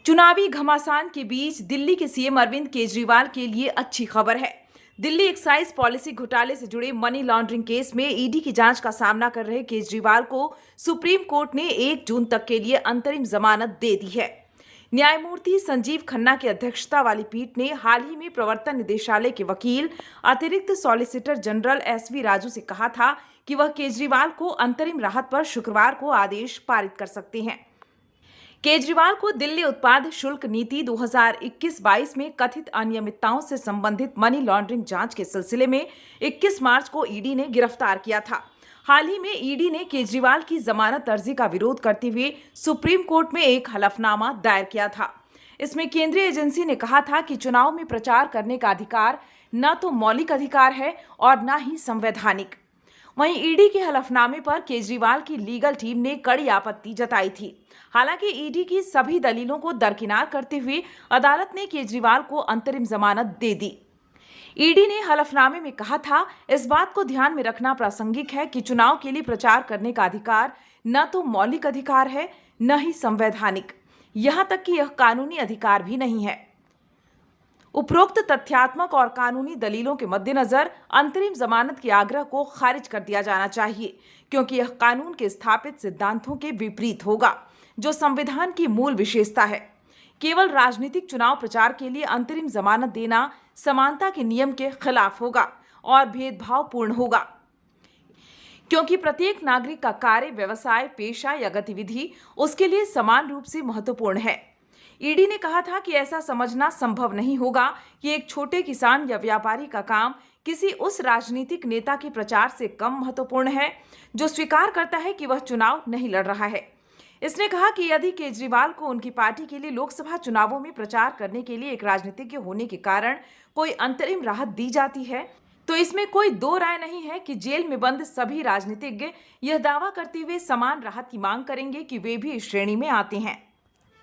चुनावी घमासान के बीच दिल्ली के सीएम अरविंद केजरीवाल के लिए अच्छी खबर है। दिल्ली एक्साइज पॉलिसी घोटाले से जुड़े मनी लॉन्ड्रिंग केस में ईडी की जांच का सामना कर रहे केजरीवाल को सुप्रीम कोर्ट ने 1 जून तक के लिए अंतरिम जमानत दे दी है। न्यायमूर्ति संजीव खन्ना की अध्यक्षता वाली पीठ ने हाल ही में प्रवर्तन निदेशालय के वकील अतिरिक्त सॉलिसिटर जनरल एसवी राजू से कहा था कि वह केजरीवाल को अंतरिम राहत पर शुक्रवार को आदेश पारित कर सकते हैं। केजरीवाल को दिल्ली उत्पाद शुल्क नीति 2021-22 में कथित अनियमितताओं से संबंधित मनी लॉन्ड्रिंग जांच के सिलसिले में 21 मार्च को ईडी ने गिरफ्तार किया था। हाल ही में ईडी ने केजरीवाल की जमानत अर्जी का विरोध करते हुए सुप्रीम कोर्ट में एक हलफनामा दायर किया था। इसमें केंद्रीय एजेंसी ने कहा था कि चुनाव में प्रचार करने का अधिकार न तो मौलिक अधिकार है और न ही संवैधानिक। वहीं ईडी के हलफनामे पर केजरीवाल की लीगल टीम ने कड़ी आपत्ति जताई थी। हालांकि ईडी की सभी दलीलों को दरकिनार करते हुए अदालत ने केजरीवाल को अंतरिम जमानत दे दी। ईडी ने हलफनामे में कहा था, इस बात को ध्यान में रखना प्रासंगिक है कि चुनाव के लिए प्रचार करने का अधिकार न तो मौलिक अधिकार है न ही संवैधानिक, यहां तक कि यह कानूनी अधिकार भी नहीं है। उपरोक्त तथ्यात्मक और कानूनी दलीलों के मद्देनजर अंतरिम जमानत के आग्रह को खारिज कर दिया जाना चाहिए, क्योंकि यह कानून के स्थापित सिद्धांतों के विपरीत होगा, जो संविधान की मूल विशेषता है। केवल राजनीतिक चुनाव प्रचार के लिए अंतरिम जमानत देना समानता के नियम के खिलाफ होगा और भेदभावपूर्ण होगा, क्योंकि प्रत्येक नागरिक का कार्य, व्यवसाय, पेशा या गतिविधि उसके लिए समान रूप से महत्वपूर्ण है। ईडी ने कहा था कि ऐसा समझना संभव नहीं होगा कि एक छोटे किसान या व्यापारी का काम किसी उस राजनीतिक नेता के प्रचार से कम महत्वपूर्ण है जो स्वीकार करता है कि वह चुनाव नहीं लड़ रहा है। इसने कहा कि यदि केजरीवाल को उनकी पार्टी के लिए लोकसभा चुनावों में प्रचार करने के लिए एक राजनीतिज्ञ होने के कारण कोई अंतरिम राहत दी जाती है, तो इसमें कोई दो राय नहीं है कि जेल में बंद सभी राजनीतिज्ञ यह दावा करते हुए समान राहत की मांग करेंगे कि वे भी इस श्रेणी में आते हैं।